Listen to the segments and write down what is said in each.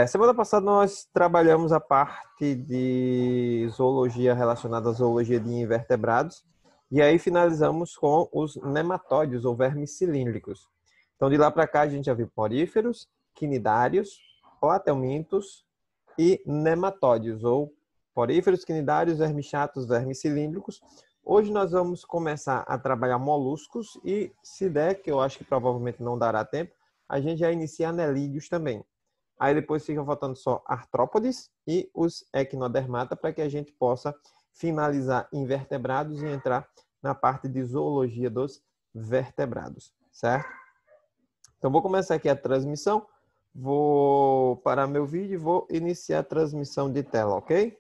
Semana passada nós trabalhamos a parte de zoologia relacionada à zoologia de invertebrados e aí finalizamos com os nematóides ou vermes cilíndricos. Então de lá para cá a gente já viu poríferos, quinidários, platelmintos e nematóides ou poríferos, quinidários, vermes chatos, vermes cilíndricos. Hoje nós vamos começar a trabalhar moluscos e, se der, que eu acho que provavelmente não dará tempo, a gente já inicia anelídeos também. Aí depois fica faltando só artrópodes e os equinodermata para que a gente possa finalizar invertebrados e entrar na parte de zoologia dos vertebrados, certo? Então vou começar aqui a transmissão, vou parar meu vídeo e vou iniciar a transmissão de tela, ok?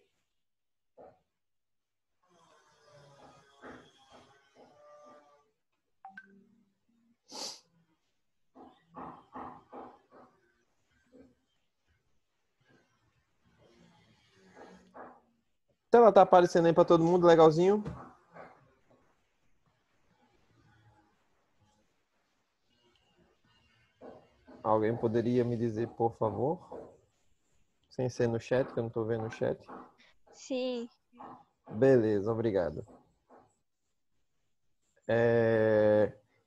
Então ela tá aparecendo aí para todo mundo, legalzinho? Alguém poderia me dizer, por favor? Sem ser no chat, que eu não estou vendo o chat. Sim. Beleza, obrigado.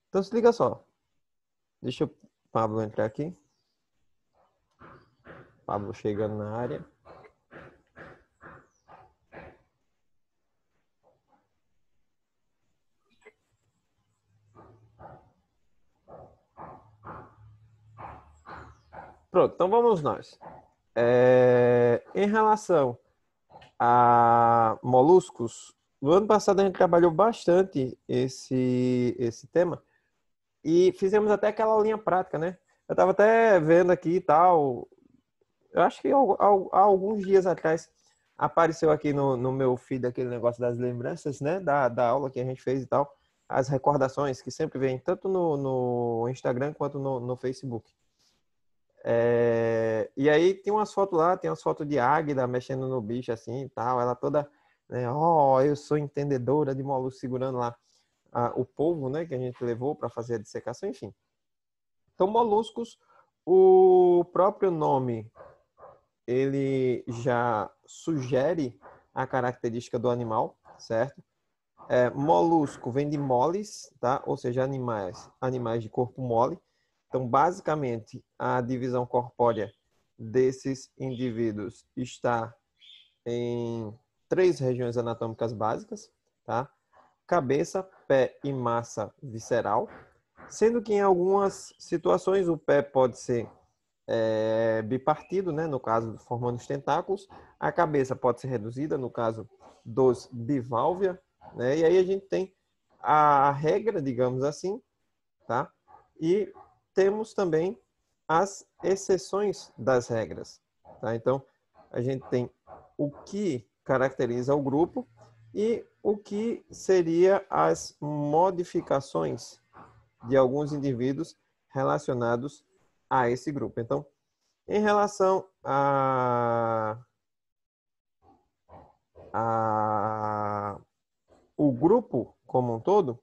Então se liga só. Deixa o Pablo entrar aqui. Pablo chegando na área. Pronto, então vamos nós. Em relação a moluscos, no ano passado a gente trabalhou bastante esse tema e fizemos até aquela linha prática, né? Eu estava até vendo aqui e tal. Eu acho que há alguns dias atrás apareceu aqui no meu feed aquele negócio das lembranças, né? Da aula que a gente fez e tal. As recordações que sempre vêm, tanto no Instagram quanto no Facebook. E aí tem umas fotos lá, tem umas fotos de águida mexendo no bicho assim e tal. Ela toda, né? Eu sou entendedora de molusco segurando lá o polvo, né? Que a gente levou para fazer a dissecação, enfim. Então, moluscos, o próprio nome ele já sugere a característica do animal, certo? Molusco vem de moles, tá? Ou seja, animais de corpo mole. Então, basicamente, a divisão corpórea desses indivíduos está em 3 regiões anatômicas básicas, tá? Cabeça, pé e massa visceral, sendo que em algumas situações o pé pode ser bipartido, né? No caso, formando os tentáculos. A cabeça pode ser reduzida, no caso dos biválvia, né? E aí a gente tem a regra, digamos assim, tá? E temos também as exceções das regras, tá? Então, a gente tem o que caracteriza o grupo e o que seria as modificações de alguns indivíduos relacionados a esse grupo. Então, em relação a o grupo como um todo,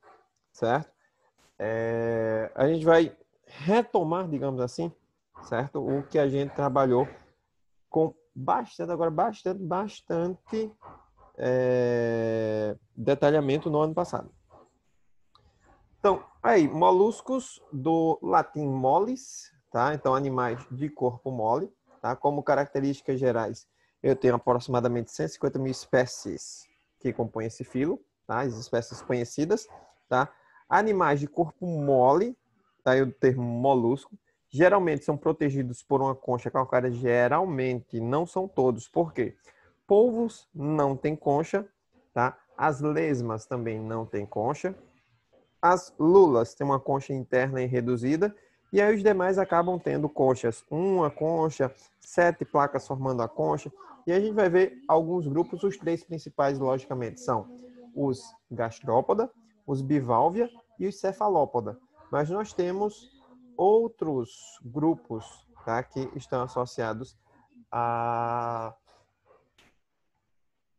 certo? A gente vai retomar, digamos assim, certo? O que a gente trabalhou com bastante detalhamento no ano passado. Então, aí, moluscos do latim moles, tá? Então, animais de corpo mole, tá? Como características gerais, eu tenho aproximadamente 150 mil espécies que compõem esse filo, tá? As espécies conhecidas, tá? Animais de corpo mole, tá? O termo molusco, geralmente são protegidos por uma concha calcária, geralmente, não são todos. Por quê? Polvos não têm concha, tá? As lesmas também não têm concha. As lulas têm uma concha interna e reduzida, e aí os demais acabam tendo conchas. Uma concha, 7 placas formando a concha. E a gente vai ver alguns grupos, os 3 principais, logicamente, são os gastrópoda, os biválvia e os cefalópoda. Mas nós temos outros grupos, tá, que estão associados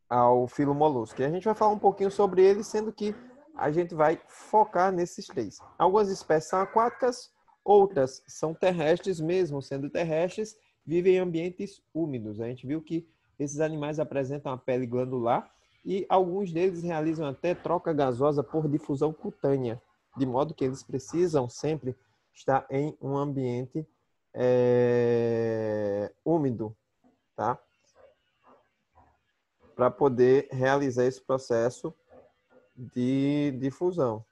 ao filo molusco. E a gente vai falar um pouquinho sobre ele, sendo que a gente vai focar nesses 3. Algumas espécies são aquáticas, outras são terrestres, mesmo sendo terrestres, vivem em ambientes úmidos. A gente viu que esses animais apresentam a pele glandular e alguns deles realizam até troca gasosa por difusão cutânea, de modo que eles precisam sempre estar em um ambiente úmido, tá? Para poder realizar esse processo de difusão.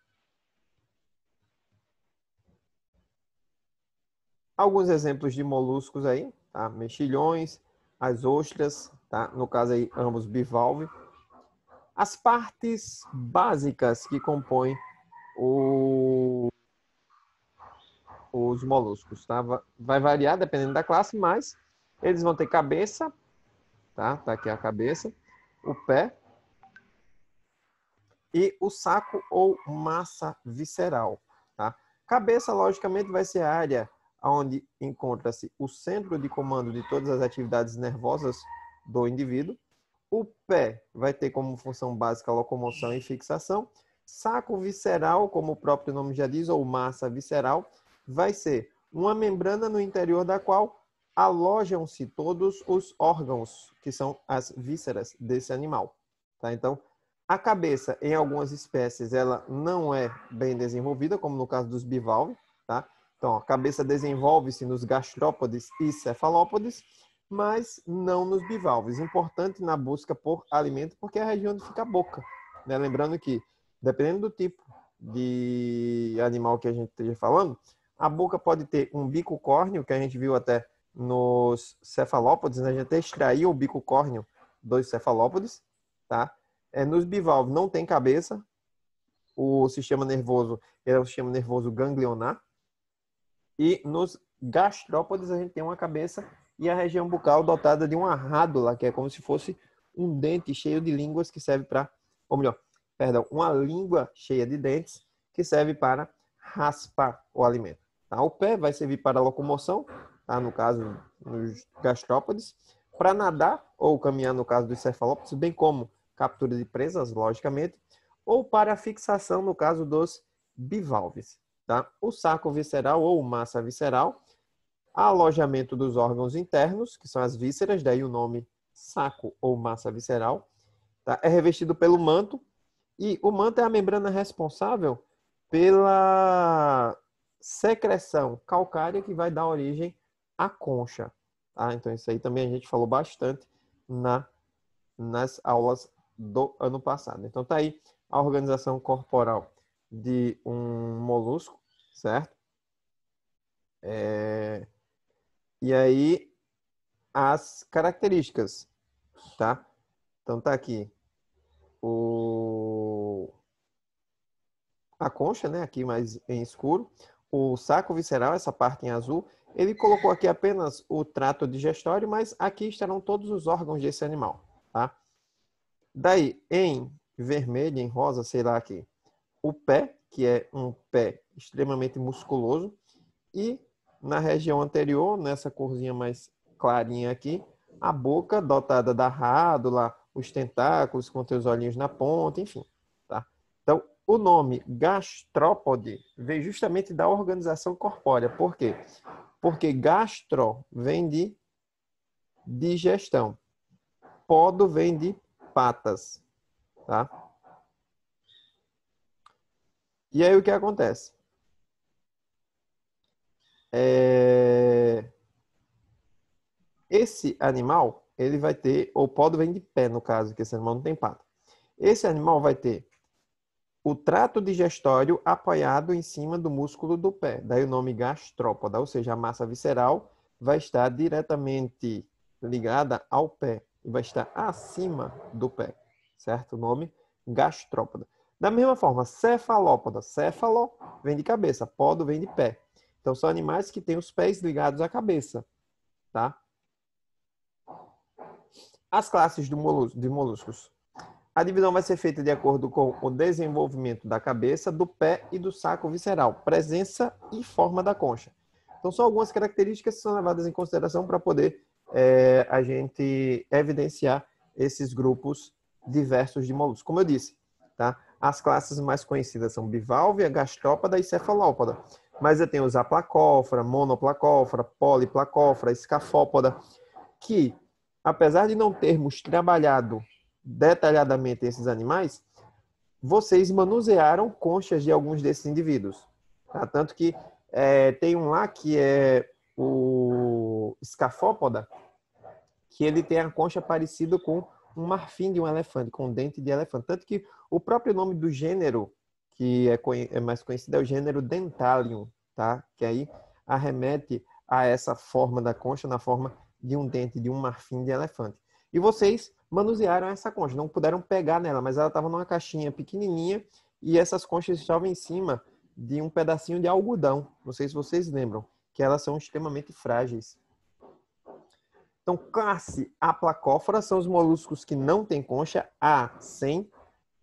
Alguns exemplos de moluscos aí, tá? Mexilhões, as ostras, tá? No caso aí, ambos bivalve. As partes básicas que compõem os moluscos, tá? Vai variar dependendo da classe, mas eles vão ter cabeça, tá? Tá aqui a cabeça, o pé e o saco ou massa visceral, tá? Cabeça, logicamente, vai ser a área onde encontra-se o centro de comando de todas as atividades nervosas do indivíduo. O pé vai ter como função básica a locomoção e fixação. Saco visceral, como o próprio nome já diz, ou massa visceral, vai ser uma membrana no interior da qual alojam-se todos os órgãos, que são as vísceras desse animal. Tá? Então, a cabeça, em algumas espécies, ela não é bem desenvolvida, como no caso dos bivalves. Tá? Então, a cabeça desenvolve-se nos gastrópodes e cefalópodes, mas não nos bivalves. Importante na busca por alimento, porque é a região onde fica a boca. Né? Lembrando que, dependendo do tipo de animal que a gente esteja falando, a boca pode ter um bico córneo, que a gente viu até nos cefalópodes, né? A gente até extraiu o bico córneo dos cefalópodes. Tá? Nos bivalves não tem cabeça. O sistema nervoso é o sistema nervoso ganglionar. E nos gastrópodes a gente tem uma cabeça e a região bucal dotada de uma rádula, que é como se fosse um dente cheio de línguas que serve para, ou melhor, perdão, uma língua cheia de dentes que serve para raspar o alimento. Tá? O pé vai servir para locomoção, tá? No caso, nos gastrópodes, para nadar ou caminhar no caso dos cefalópodes, bem como captura de presas, logicamente, ou para fixação no caso dos bivalves. Tá? O saco visceral ou massa visceral, alojamento dos órgãos internos, que são as vísceras, daí o nome saco ou massa visceral, tá? É revestido pelo manto, e o manto é a membrana responsável pela secreção calcária que vai dar origem à concha. Tá? Então isso aí também a gente falou bastante nas aulas do ano passado. Então tá aí a organização corporal de um molusco, certo? E aí as características, tá? Então tá aqui a concha, né? Aqui mais em escuro. O saco visceral, essa parte em azul. Ele colocou aqui apenas o trato digestório, mas aqui estarão todos os órgãos desse animal, tá? Daí, em vermelho, em rosa, sei lá aqui, o pé, que é um pé extremamente musculoso, e na região anterior, nessa corzinha mais clarinha aqui, a boca dotada da rádula, os tentáculos com seus olhinhos na ponta, enfim. Tá? Então, o nome gastrópode veio justamente da organização corpórea. Por quê? Porque gastro vem de digestão. Podo vem de patas. Tá? E aí o que acontece? Esse animal, ele vai ter, ou podo vem de pé, no caso, que esse animal não tem pata. Esse animal vai ter o trato digestório apoiado em cima do músculo do pé. Daí o nome gastrópoda, ou seja, a massa visceral vai estar diretamente ligada ao pé e vai estar acima do pé, certo? O nome gastrópoda. Da mesma forma, cefalópoda, céfalo vem de cabeça, podo vem de pé. Então são animais que têm os pés ligados à cabeça, tá? As classes de moluscos. A divisão vai ser feita de acordo com o desenvolvimento da cabeça, do pé e do saco visceral, presença e forma da concha. Então, são algumas características que são levadas em consideração para poder a gente evidenciar esses grupos diversos de moluscos. Como eu disse, tá? As classes mais conhecidas são bivalve, gastrópoda e cefalópoda. Mas eu tenho os aplacófora, monoplacófora, poliplacófora, escafópoda, que, apesar de não termos trabalhado detalhadamente esses animais, vocês manusearam conchas de alguns desses indivíduos. Tá? Tanto que tem um lá que é o escafópoda, que ele tem a concha parecida com um marfim de um elefante, com um dente de elefante. Tanto que o próprio nome do gênero, que é mais conhecido, é o gênero Dentalium, tá? Que aí arremete a essa forma da concha na forma de um dente de um marfim de elefante. E vocês manusearam essa concha, não puderam pegar nela, mas ela estava numa caixinha pequenininha e essas conchas estavam em cima de um pedacinho de algodão. Não sei se vocês lembram, que elas são extremamente frágeis. Então, classe Aplacófora são os moluscos que não têm concha. A, sem.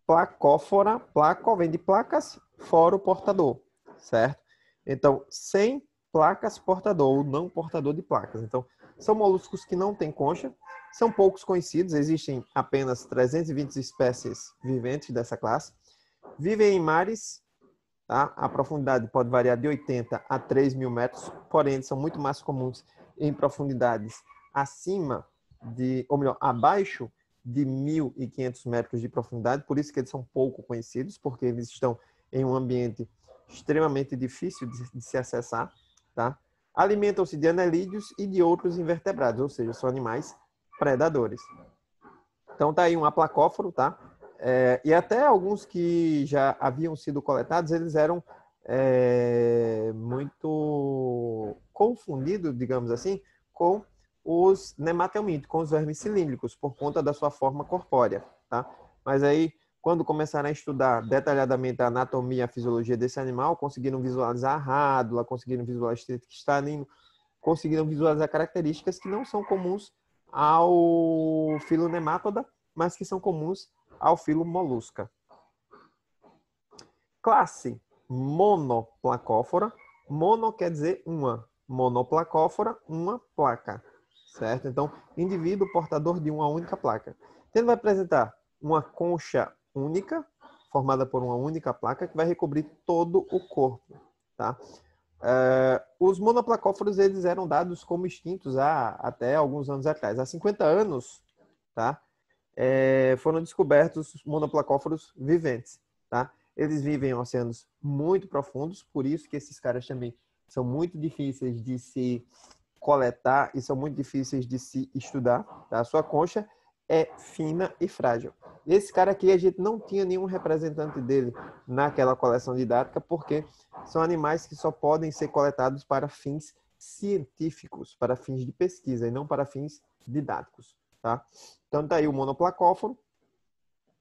Placófora, placo vem de placas, fora o portador, certo? Então, sem placas portador ou não portador de placas. Então, são moluscos que não têm concha, são poucos conhecidos, existem apenas 320 espécies viventes dessa classe. Vivem em mares, tá? A profundidade pode variar de 80 a 3 mil metros, porém, eles são muito mais comuns em profundidades acima de, ou melhor, abaixo de 1.500 metros de profundidade, por isso que eles são pouco conhecidos, porque eles estão em um ambiente extremamente difícil de se acessar, tá? Alimentam-se de anelídeos e de outros invertebrados, ou seja, são animais predadores. Então tá aí um aplacóforo, tá? E até alguns que já haviam sido coletados, eles eram muito confundidos, digamos assim, com os nematelmintos, com os vermes cilíndricos, por conta da sua forma corpórea, tá? Mas aí, quando começaram a estudar detalhadamente a anatomia e a fisiologia desse animal, conseguiram visualizar a rádula, conseguiram visualizar cristalino, conseguiram visualizar características que não são comuns ao filo Nematoda, mas que são comuns ao filo Molusca. Classe Monoplacófora. Mono quer dizer uma. Monoplacófora, uma placa. Certo? Então, indivíduo portador de uma única placa. Ele vai apresentar uma concha única, formada por uma única placa, que vai recobrir todo o corpo. Tá? Os monoplacóforos eles eram dados como extintos até alguns anos atrás. Há 50 anos, tá? Foram descobertos monoplacóforos viventes. Tá? Eles vivem em oceanos muito profundos, por isso que esses caras também são muito difíceis de se coletar e são muito difíceis de se estudar. Tá? A sua concha é fina e frágil. Esse cara aqui, a gente não tinha nenhum representante dele naquela coleção didática, porque são animais que só podem ser coletados para fins científicos, para fins de pesquisa, e não para fins didáticos. Tá? Então, tá aí o monoplacóforo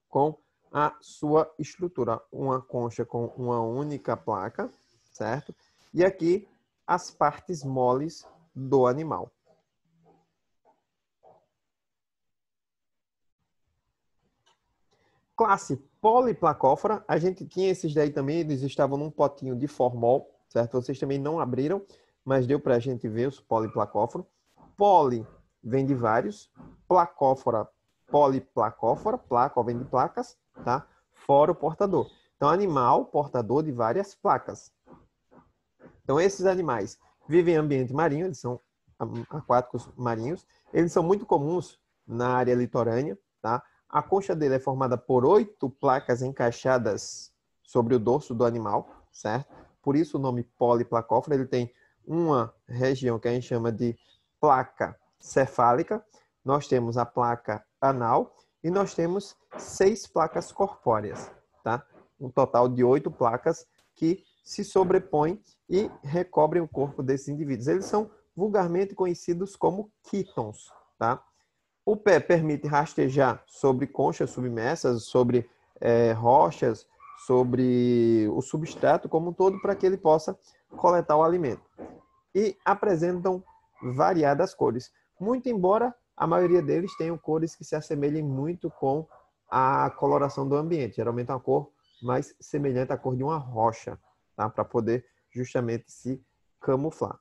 com a sua estrutura. Uma concha com uma única placa, certo? E aqui, as partes moles do animal. Classe poliplacófora, a gente tinha esses daí também, eles estavam num potinho de formol, certo? Vocês também não abriram, mas deu para a gente ver os poliplacóforos. Poli vem de vários, placófora, poliplacófora, placa vem de placas, tá? Fora o portador. Então, animal portador de várias placas. Então, esses animais vivem em ambiente marinho, eles são aquáticos marinhos, eles são muito comuns na área litorânea, tá? A concha dele é formada por 8 placas encaixadas sobre o dorso do animal, certo? Por isso o nome poliplacófora. Ele tem uma região que a gente chama de placa cefálica, nós temos a placa anal e nós temos 6 placas corpóreas, tá? Um total de 8 placas que se sobrepõem e recobrem o corpo desses indivíduos. Eles são vulgarmente conhecidos como quítons, tá? O pé permite rastejar sobre conchas submersas, sobre rochas, sobre o substrato como um todo, para que ele possa coletar o alimento. E apresentam variadas cores. Muito embora a maioria deles tenham cores que se assemelhem muito com a coloração do ambiente. Geralmente é uma cor mais semelhante à cor de uma rocha, tá? Para poder justamente se camuflar.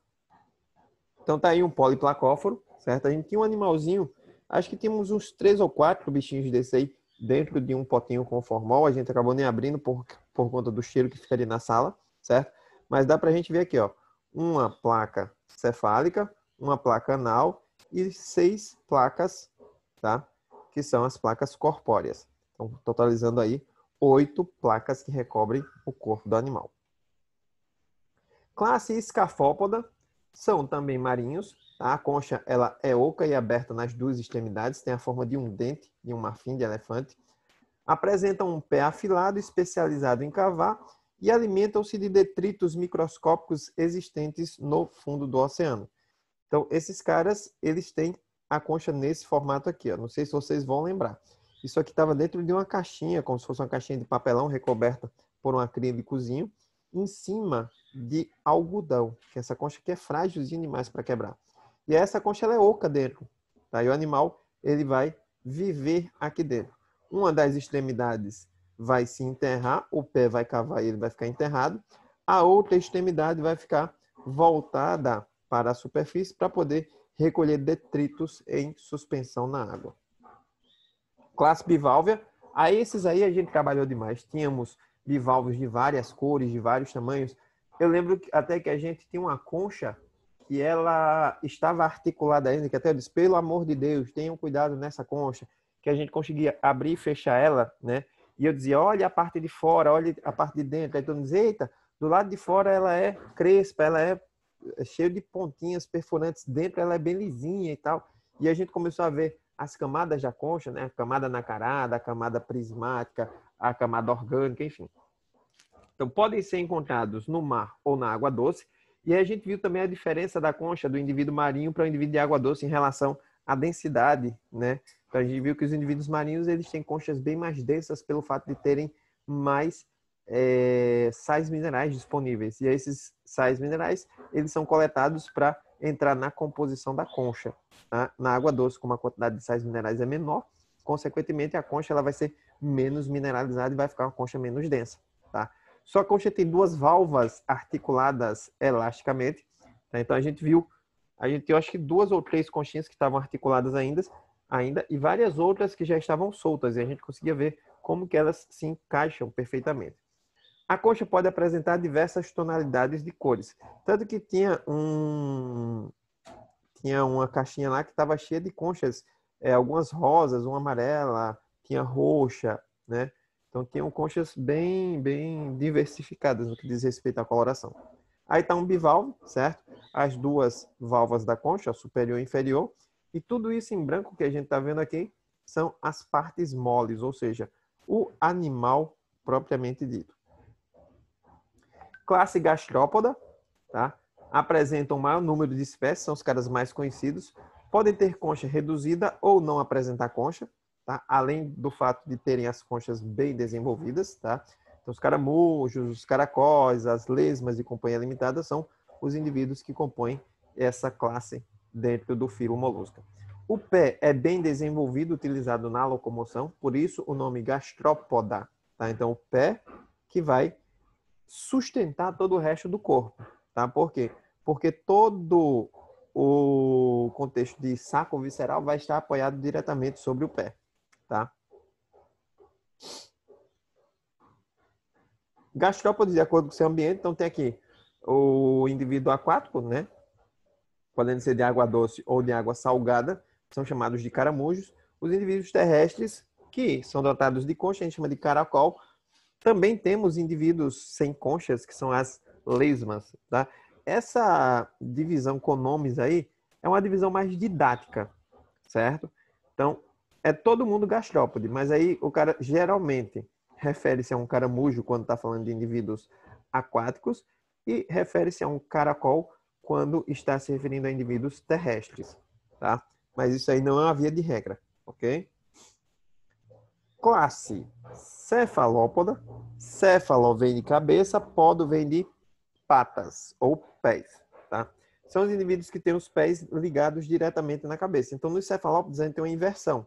Então tá aí um poliplacóforo, certo? A gente tinha um animalzinho, acho que tínhamos uns 3 ou 4 bichinhos desse aí dentro de um potinho com formol. A gente acabou nem abrindo por conta do cheiro que ficaria na sala, certo? Mas dá para a gente ver aqui, ó, uma placa cefálica, uma placa anal e 6 placas, tá? Que são as placas corpóreas. Então, totalizando aí 8 placas que recobrem o corpo do animal. Classe Escafópoda são também marinhos. Tá? A concha ela é oca e aberta nas duas extremidades, tem a forma de um dente, de um marfim de elefante. Apresentam um pé afilado especializado em cavar e alimentam-se de detritos microscópicos existentes no fundo do oceano. Então, esses caras, eles têm a concha nesse formato aqui. Ó. Não sei se vocês vão lembrar. Isso aqui estava dentro de uma caixinha, como se fosse uma caixinha de papelão recoberta por um acrílicozinho, em cima de algodão. Que essa concha aqui é frágilzinha demais para quebrar. E essa concha ela é oca dentro. Tá? E o animal ele vai viver aqui dentro. Uma das extremidades vai se enterrar, o pé vai cavar e ele vai ficar enterrado. A outra extremidade vai ficar voltada para a superfície para poder recolher detritos em suspensão na água. Classe bivalvia, a esses aí a gente trabalhou demais. Tínhamos bivalvos de várias cores, de vários tamanhos. Eu lembro até que a gente tinha uma concha que ela estava articulada ainda, que até eu disse, pelo amor de Deus, tenham cuidado nessa concha, que a gente conseguia abrir e fechar ela, né? E eu dizia, olha a parte de fora, olha a parte de dentro. Aí todo mundo dizia, eita, do lado de fora ela é crespa, ela é cheia de pontinhas perfurantes, dentro ela é bem lisinha e tal. E a gente começou a ver as camadas da concha, né? A camada nacarada, a camada prismática, a camada orgânica, enfim. Então, podem ser encontrados no mar ou na água doce. E aí a gente viu também a diferença da concha do indivíduo marinho para o indivíduo de água doce em relação à densidade, né? Então, a gente viu que os indivíduos marinhos eles têm conchas bem mais densas pelo fato de terem mais sais minerais disponíveis. E esses sais minerais eles são coletados para entrar na composição da concha. Tá? Na água doce, como a quantidade de sais minerais é menor, consequentemente a concha ela vai ser menos mineralizada e vai ficar uma concha menos densa. Tá? Só a concha tem duas válvulas articuladas elasticamente. Tá? Então a gente viu, eu acho que 2 ou 3 conchinhas que estavam articuladas ainda e várias outras que já estavam soltas. E a gente conseguia ver como que elas se encaixam perfeitamente. A concha pode apresentar diversas tonalidades de cores. Tanto que tinha uma caixinha lá que estava cheia de conchas, algumas rosas, uma amarela, tinha roxa, né? Então, tinham conchas bem, bem diversificadas no que diz respeito à coloração. Aí está um bivalve, certo? As duas válvulas da concha, superior e inferior. E tudo isso em branco que a gente está vendo aqui são as partes moles, ou seja, o animal propriamente dito. Classe gastrópoda, tá? Apresentam o maior número de espécies, são os caras mais conhecidos. Podem ter concha reduzida ou não apresentar concha, tá? Além do fato de terem as conchas bem desenvolvidas, tá? Então, os caramujos, os caracóis, as lesmas de companhia limitada são os indivíduos que compõem essa classe dentro do filo molusca. O pé é bem desenvolvido, utilizado na locomoção, por isso o nome gastrópoda, tá? Então, o pé que vai sustentar todo o resto do corpo, tá? Por quê? Porque todo o contexto de saco visceral vai estar apoiado diretamente sobre o pé, tá? Gastrópodes, de acordo com o seu ambiente, então tem aqui o indivíduo aquático, né? Podendo ser de água doce ou de água salgada, são chamados de caramujos. Os indivíduos terrestres, que são dotados de concha, a gente chama de caracol. Também temos indivíduos sem conchas, que são as lesmas, tá? Essa divisão com nomes aí é uma divisão mais didática, certo? Então, é todo mundo gastrópode, mas aí o cara geralmente refere-se a um caramujo quando está falando de indivíduos aquáticos e refere-se a um caracol quando está se referindo a indivíduos terrestres, tá? Mas isso aí não é uma via de regra, ok? Classe cefalópoda. Céfalo vem de cabeça, podo vem de patas ou pés, tá? São os indivíduos que têm os pés ligados diretamente na cabeça. Então, nos cefalópodes, a gente tem uma inversão.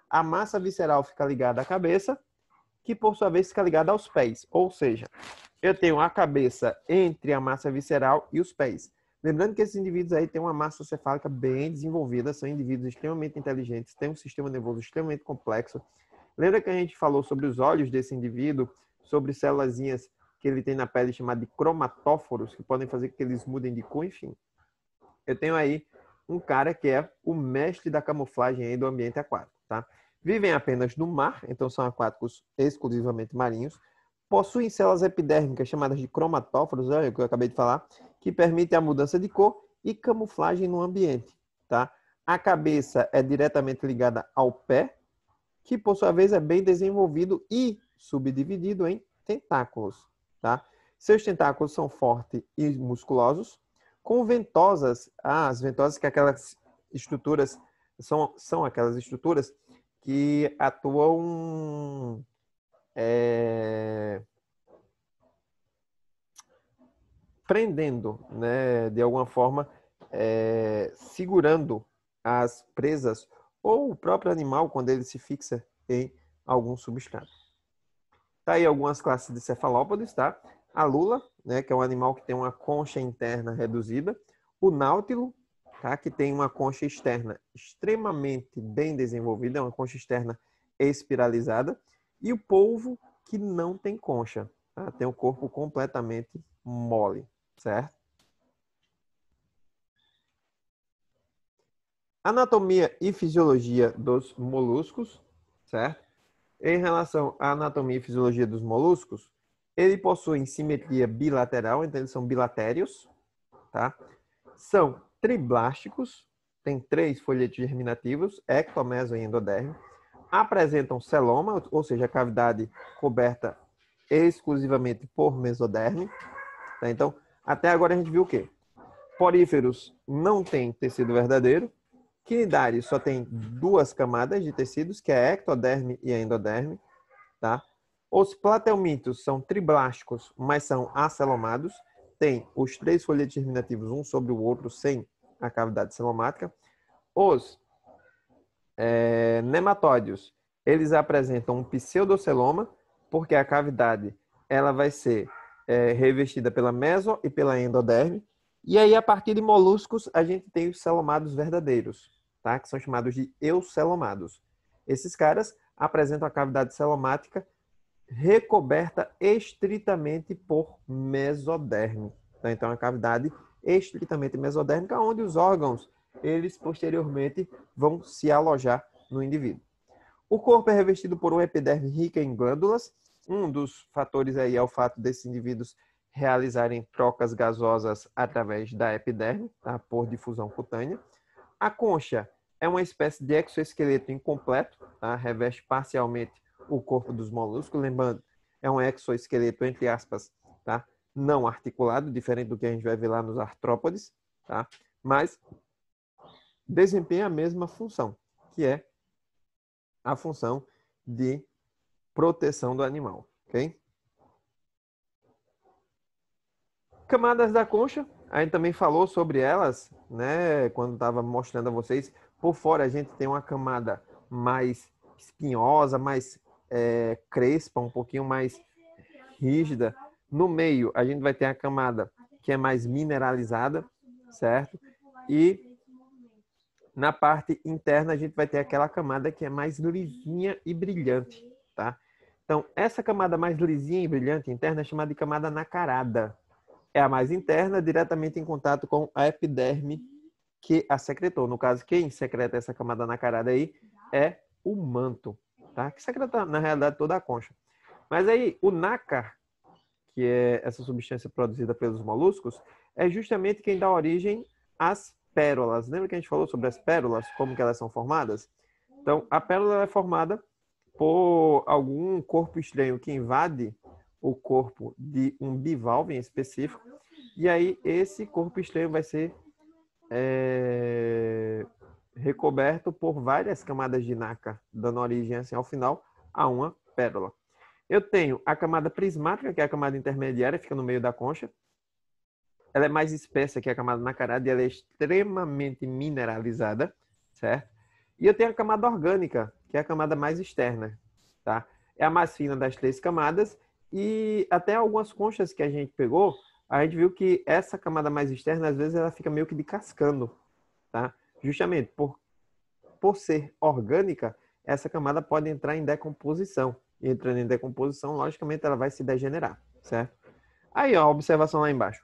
A massa visceral fica ligada à cabeça, que por sua vez fica ligada aos pés. Ou seja, eu tenho a cabeça entre a massa visceral e os pés. Lembrando que esses indivíduos aí têm uma massa cefálica bem desenvolvida, são indivíduos extremamente inteligentes, têm um sistema nervoso extremamente complexo. Lembra que a gente falou sobre os olhos desse indivíduo, sobre célulazinhas que ele tem na pele chamado de cromatóforos, que podem fazer com que eles mudem de cor, enfim. Eu tenho aí um cara que é o mestre da camuflagem aí do ambiente aquático, tá? Vivem apenas no mar, então são aquáticos exclusivamente marinhos. Possuem células epidérmicas chamadas de cromatóforos, olha o que eu acabei de falar, que permitem a mudança de cor e camuflagem no ambiente, tá? A cabeça é diretamente ligada ao pé, que por sua vez é bem desenvolvido e subdividido em tentáculos, tá? Seus tentáculos são fortes e musculosos, com ventosas, as ventosas que aquelas estruturas são aquelas estruturas que atuam prendendo, né, de alguma forma, segurando as presas ou o próprio animal quando ele se fixa em algum substrato. Tá aí algumas classes de cefalópodes, tá? A lula, né, que é um animal que tem uma concha interna reduzida. O náutilo, tá, que tem uma concha externa extremamente bem desenvolvida, é uma concha externa espiralizada. E o polvo, que não tem concha, tá? Tem o corpo completamente mole, certo? Anatomia e fisiologia dos moluscos, certo? Em relação à anatomia e fisiologia dos moluscos, ele possui simetria bilateral, então eles são bilatérios, tá? São triblásticos, tem 3 folhetos germinativos, ecto, meso e endoderme. Apresentam celoma, ou seja, a cavidade coberta exclusivamente por mesoderme. Tá? Então, até agora a gente viu o quê? Poríferos não têm tecido verdadeiro. Quinidários só tem 2 camadas de tecidos, que é a ectoderme e a endoderme. Tá? Os platelmintos são triblásticos, mas são acelomados. Tem os 3 folhetos germinativos, um sobre o outro, sem a cavidade celomática. Os nematóides, eles apresentam um pseudoceloma, porque a cavidade ela vai ser revestida pela meso e pela endoderme. E aí, a partir de moluscos, a gente tem os celomados verdadeiros, tá? Que são chamados de eucelomados. Esses caras apresentam a cavidade celomática recoberta estritamente por mesoderme. Tá? Então, a cavidade estritamente mesodérmica, onde os órgãos, eles posteriormente vão se alojar no indivíduo. O corpo é revestido por uma epiderme rica em glândulas. Um dos fatores aí é o fato desses indivíduos realizarem trocas gasosas através da epiderme, tá? Por difusão cutânea. A concha é uma espécie de exoesqueleto incompleto, tá? Reveste parcialmente o corpo dos moluscos, lembrando, é um exoesqueleto, entre aspas, tá? Não articulado, diferente do que a gente vai ver lá nos artrópodes, tá? Mas desempenha a mesma função, que é a função de proteção do animal, ok? Camadas da concha, a gente também falou sobre elas, né? Quando estava mostrando a vocês. Por fora a gente tem uma camada mais espinhosa, mais crespa, um pouquinho mais rígida. No meio a gente vai ter a camada que é mais mineralizada, certo? E na parte interna a gente vai ter aquela camada que é mais lisinha e brilhante, tá? Então, essa camada mais lisinha e brilhante interna é chamada de camada nacarada. É a mais interna, diretamente em contato com a epiderme que a secretou. No caso, quem secreta essa camada nacarada aí é o manto, tá? Que secreta, na realidade, toda a concha. Mas aí, o nácar, que é essa substância produzida pelos moluscos, é justamente quem dá origem às pérolas. Lembra que a gente falou sobre as pérolas, como que elas são formadas? Então, a pérola é formada por algum corpo estranho que invade o corpo de um bivalve em específico, e aí esse corpo estranho vai ser recoberto por várias camadas de nácar, dando origem, assim, ao final, a uma pérola. Eu tenho a camada prismática, que é a camada intermediária, fica no meio da concha. Ela é mais espessa que a camada nacarada e ela é extremamente mineralizada, certo? E eu tenho a camada orgânica, que é a camada mais externa, tá? É a mais fina das 3 camadas e até algumas conchas que a gente pegou, a gente viu que essa camada mais externa, às vezes, ela fica meio que decascando, tá? Justamente por ser orgânica, essa camada pode entrar em decomposição. E entrando em decomposição, logicamente, ela vai se degenerar, certo? Aí, ó, a observação lá embaixo.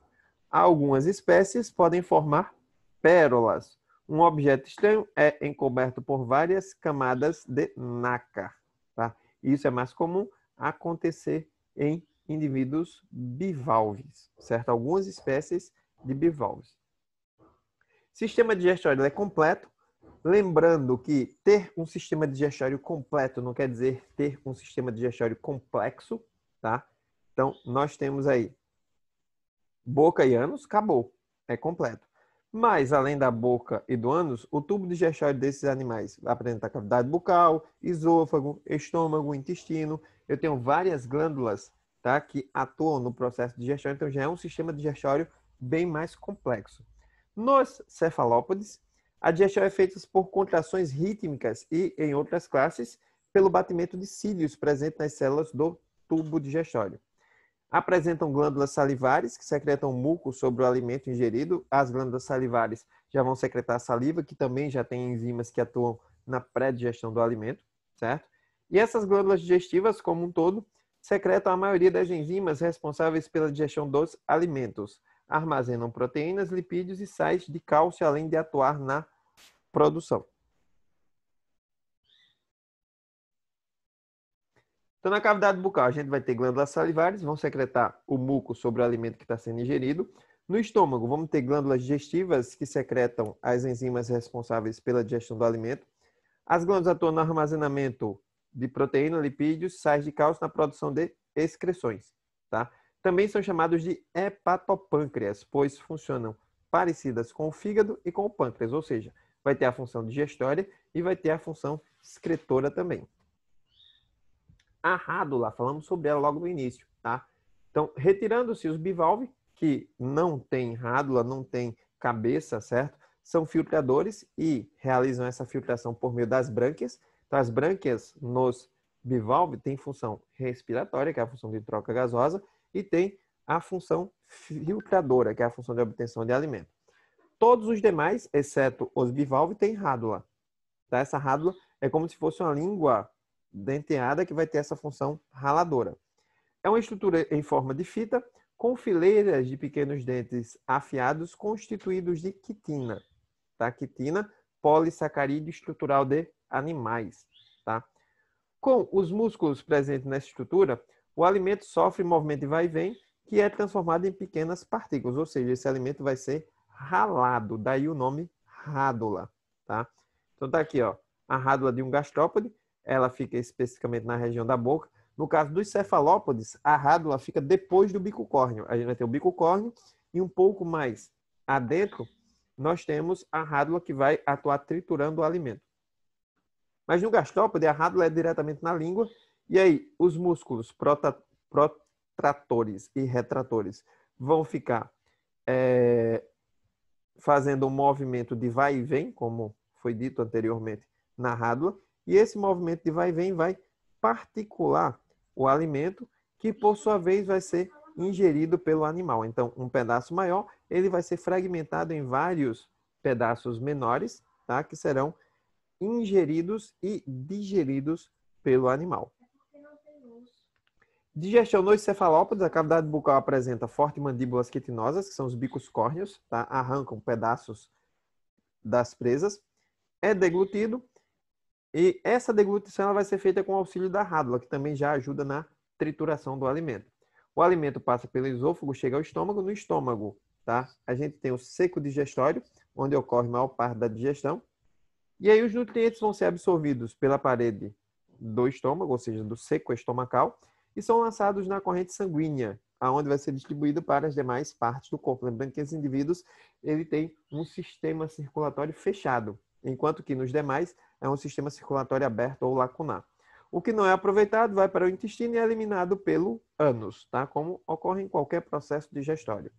Algumas espécies podem formar pérolas. Um objeto estranho é encoberto por várias camadas de nácar. Tá? Isso é mais comum acontecer em indivíduos bivalves, certo? Algumas espécies de bivalves. Sistema digestório é completo. Lembrando que ter um sistema digestório completo não quer dizer ter um sistema digestório complexo, tá? Então, nós temos aí boca e ânus, acabou, é completo. Mas, além da boca e do ânus, o tubo digestório desses animais apresenta cavidade bucal, esôfago, estômago, intestino. Eu tenho várias glândulas, tá, que atuam no processo digestório, então já é um sistema digestório bem mais complexo. Nos cefalópodes, a digestão é feita por contrações rítmicas e, em outras classes, pelo batimento de cílios presente nas células do tubo digestório. Apresentam glândulas salivares, que secretam muco sobre o alimento ingerido. As glândulas salivares já vão secretar saliva, que também já tem enzimas que atuam na pré-digestão do alimento, certo? E essas glândulas digestivas, como um todo, secretam a maioria das enzimas responsáveis pela digestão dos alimentos. Armazenam proteínas, lipídios e sais de cálcio, além de atuar na produção. Então, na cavidade bucal, a gente vai ter glândulas salivares, vão secretar o muco sobre o alimento que está sendo ingerido. No estômago, vamos ter glândulas digestivas que secretam as enzimas responsáveis pela digestão do alimento. As glândulas atuam no armazenamento de proteína, lipídios, sais de cálcio na produção de excreções. Tá? Também são chamados de hepatopâncreas, pois funcionam parecidas com o fígado e com o pâncreas, ou seja, vai ter a função digestória e vai ter a função excretora também. A rádula, falamos sobre ela logo no início, tá? Então, retirando-se os bivalves, que não tem rádula, não tem cabeça, certo? São filtradores e realizam essa filtração por meio das brânquias. Então, as brânquias nos bivalves têm função respiratória, que é a função de troca gasosa, e tem a função filtradora, que é a função de obtenção de alimento. Todos os demais, exceto os bivalves, têm rádula. Tá? Essa rádula é como se fosse uma língua denteada que vai ter essa função raladora. É uma estrutura em forma de fita com fileiras de pequenos dentes afiados constituídos de quitina. Tá? Quitina, polissacarídeo estrutural de animais. Tá? Com os músculos presentes nessa estrutura, o alimento sofre movimento de vai e vem, que é transformado em pequenas partículas, ou seja, esse alimento vai ser ralado, daí o nome rádula. Tá? Então tá aqui, ó, a rádula de um gastrópode, ela fica especificamente na região da boca. No caso dos cefalópodes, a rádula fica depois do bico córneo. A gente vai ter o bico córneo e um pouco mais adentro, nós temos a rádula que vai atuar triturando o alimento. Mas no gastrópode, a rádula é diretamente na língua. E aí, os músculos protratores e retratores vão ficar fazendo um movimento de vai e vem, como foi dito anteriormente, na rádula. E esse movimento de vai e vem vai particular o alimento, que por sua vez vai ser ingerido pelo animal. Então, um pedaço maior, ele vai ser fragmentado em vários pedaços menores, tá? Que serão ingeridos e digeridos pelo animal. Digestão nos cefalópodes, a cavidade bucal apresenta fortes mandíbulas quitinosas, que são os bicos córneos, tá? Arrancam pedaços das presas. É deglutido. E essa deglutição ela vai ser feita com o auxílio da rádula, que também já ajuda na trituração do alimento. O alimento passa pelo esôfago, chega ao estômago. No estômago, tá? A gente tem o seco digestório, onde ocorre a maior parte da digestão. E aí os nutrientes vão ser absorvidos pela parede do estômago, ou seja, do seco estomacal, e são lançados na corrente sanguínea, aonde vai ser distribuído para as demais partes do corpo. Lembrando que esses indivíduos ele tem um sistema circulatório fechado, enquanto que nos demais é um sistema circulatório aberto ou lacunar. O que não é aproveitado vai para o intestino e é eliminado pelo ânus, tá? Como ocorre em qualquer processo digestório.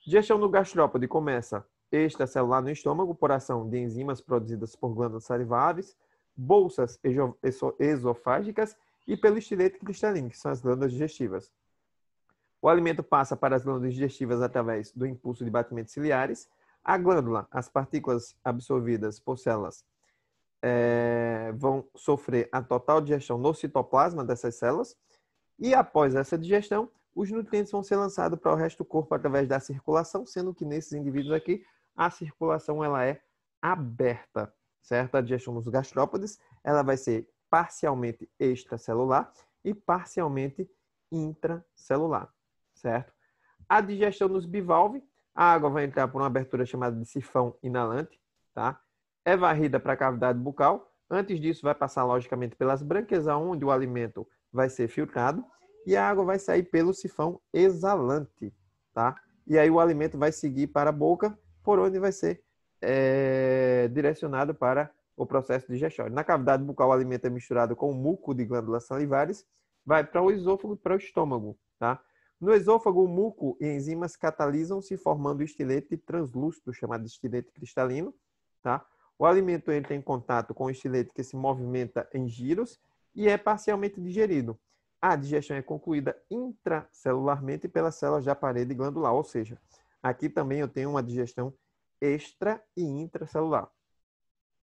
Digestão no gastrópode começa extracelular no estômago por ação de enzimas produzidas por glândulas salivares, bolsas esofágicas e pelo estilete cristalino, que são as glândulas digestivas. O alimento passa para as glândulas digestivas através do impulso de batimentos ciliares. A glândula, as partículas absorvidas por células vão sofrer a total digestão no citoplasma dessas células. E após essa digestão, os nutrientes vão ser lançados para o resto do corpo através da circulação, sendo que nesses indivíduos aqui, a circulação ela é aberta, certo? A digestão dos gastrópodes, ela vai ser parcialmente extracelular e parcialmente intracelular, certo? A digestão nos bivalve, a água vai entrar por uma abertura chamada de sifão inalante, tá? É varrida para a cavidade bucal. Antes disso, vai passar logicamente pelas brânquias, onde o alimento vai ser filtrado, e a água vai sair pelo sifão exalante, tá? E aí o alimento vai seguir para a boca, por onde vai ser direcionado para o processo digestório. Na cavidade bucal, o alimento é misturado com o muco de glândulas salivares, vai para o esôfago e para o estômago, tá? No esôfago, o muco e enzimas catalisam-se, formando o estilete translúcido, chamado de estilete cristalino, tá? O alimento entra em contato com o estilete que se movimenta em giros e é parcialmente digerido. A digestão é concluída intracelularmente pelas células da parede glandular, ou seja, aqui também eu tenho uma digestão extra e intracelular.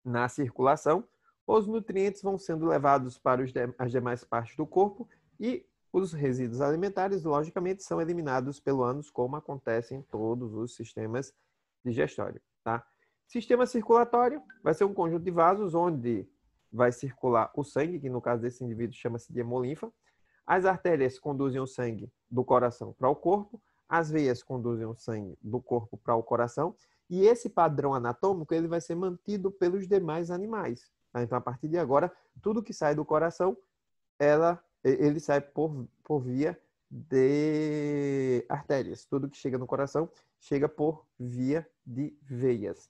Na circulação, os nutrientes vão sendo levados para as demais partes do corpo e os resíduos alimentares, logicamente, são eliminados pelo ânus, como acontece em todos os sistemas digestórios, tá? Sistema circulatório vai ser um conjunto de vasos onde vai circular o sangue, que no caso desse indivíduo chama-se de hemolinfa. As artérias conduzem o sangue do coração para o corpo, as veias conduzem o sangue do corpo para o coração, e esse padrão anatômico ele vai ser mantido pelos demais animais. Tá? Então, a partir de agora, tudo que sai do coração, ele sai por via de artérias. Tudo que chega no coração chega por via de veias.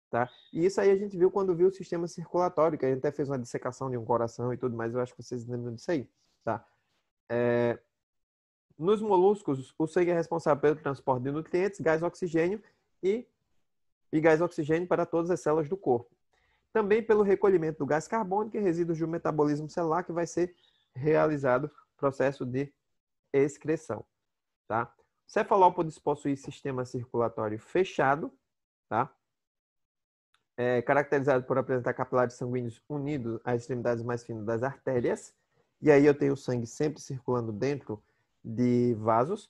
Tá? E isso aí a gente viu quando viu o sistema circulatório, que a gente até fez uma dissecação de um coração e tudo mais. Eu acho que vocês lembram disso aí. Tá? Nos moluscos, o sangue é responsável pelo transporte de nutrientes, gás oxigênio e gás oxigênio para todas as células do corpo. Também pelo recolhimento do gás carbônico e resíduos do metabolismo celular, que vai ser realizado o processo de excreção. Tá? O cefalópodes possui sistema circulatório fechado, tá? Caracterizado por apresentar capilares sanguíneos unidos às extremidades mais finas das artérias. E aí eu tenho o sangue sempre circulando dentro de vasos.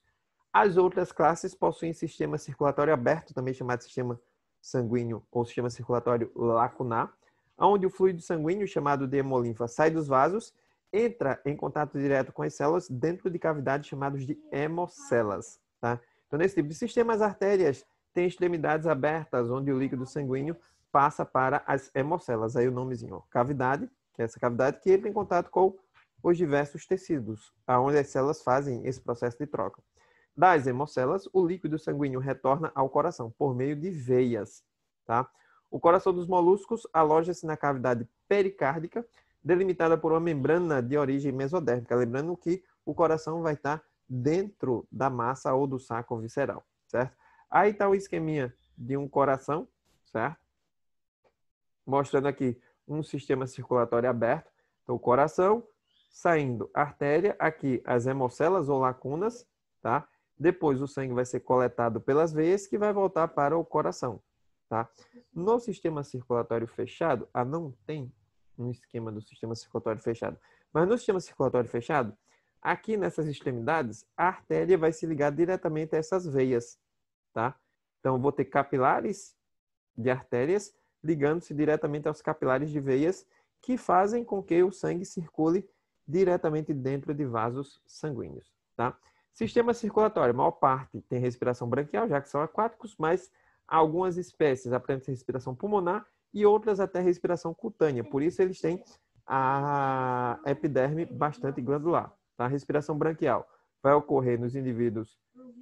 As outras classes possuem sistema circulatório aberto, também chamado de sistema sanguíneo ou sistema circulatório lacunar, onde o fluido sanguíneo, chamado de hemolinfa, sai dos vasos, entra em contato direto com as células dentro de cavidades chamadas de hemocelas. Tá? Então, nesse tipo de sistema, as artérias têm extremidades abertas, onde o líquido sanguíneo passa para as hemocelas. Aí o nomezinho, ó, cavidade, que é essa cavidade que entra em contato com os diversos tecidos, onde as células fazem esse processo de troca. Das hemocelas, o líquido sanguíneo retorna ao coração por meio de veias. Tá? O coração dos moluscos aloja-se na cavidade pericárdica, delimitada por uma membrana de origem mesodérmica. Lembrando que o coração vai estar dentro da massa ou do saco visceral, certo? Aí está o esqueminha de um coração, certo? Mostrando aqui um sistema circulatório aberto. Então, o coração, saindo artéria, aqui as hemocelas ou lacunas, tá? Depois o sangue vai ser coletado pelas veias que vai voltar para o coração, tá? No sistema circulatório fechado, não tem um esquema do sistema circulatório fechado, mas no sistema circulatório fechado, aqui nessas extremidades, a artéria vai se ligar diretamente a essas veias, tá? Então, eu vou ter capilares de artérias ligando-se diretamente aos capilares de veias que fazem com que o sangue circule diretamente dentro de vasos sanguíneos, tá? Sistema circulatório, a maior parte tem respiração branquial, já que são aquáticos, mas algumas espécies apresentam respiração pulmonar e outras até respiração cutânea. Por isso, eles têm a epiderme bastante glandular. Tá? A respiração branquial vai ocorrer nos indivíduos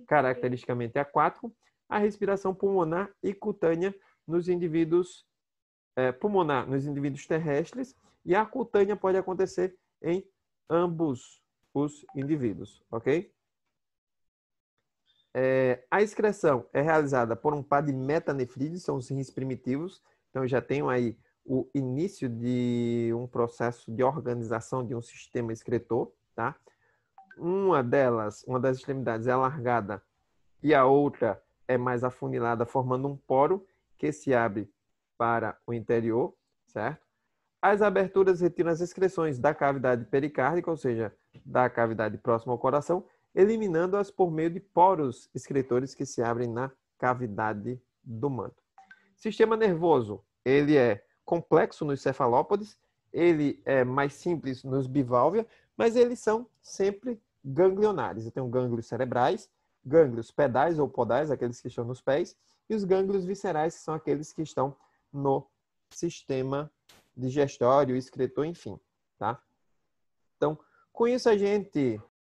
caracteristicamente aquáticos, a respiração pulmonar e cutânea nos indivíduos nos indivíduos terrestres, e a cutânea pode acontecer em ambos os indivíduos, ok? A excreção é realizada por um par de metanefrídeos, são os rins primitivos. Então, já tenho aí o início de um processo de organização de um sistema excretor, tá? Uma das extremidades é alargada e a outra é mais afunilada, formando um poro que se abre para o interior, certo? As aberturas retiram as excreções da cavidade pericárdica, ou seja, da cavidade próxima ao coração, eliminando-as por meio de poros excretores que se abrem na cavidade do manto. Sistema nervoso, ele é complexo nos cefalópodes, ele é mais simples nos bivalvia, mas eles são sempre ganglionares. Eu tenho gânglios cerebrais, gânglios pedais ou podais, aqueles que estão nos pés, e os gânglios viscerais, que são aqueles que estão no sistema digestório, excretor, enfim, tá? Então, com isso a gente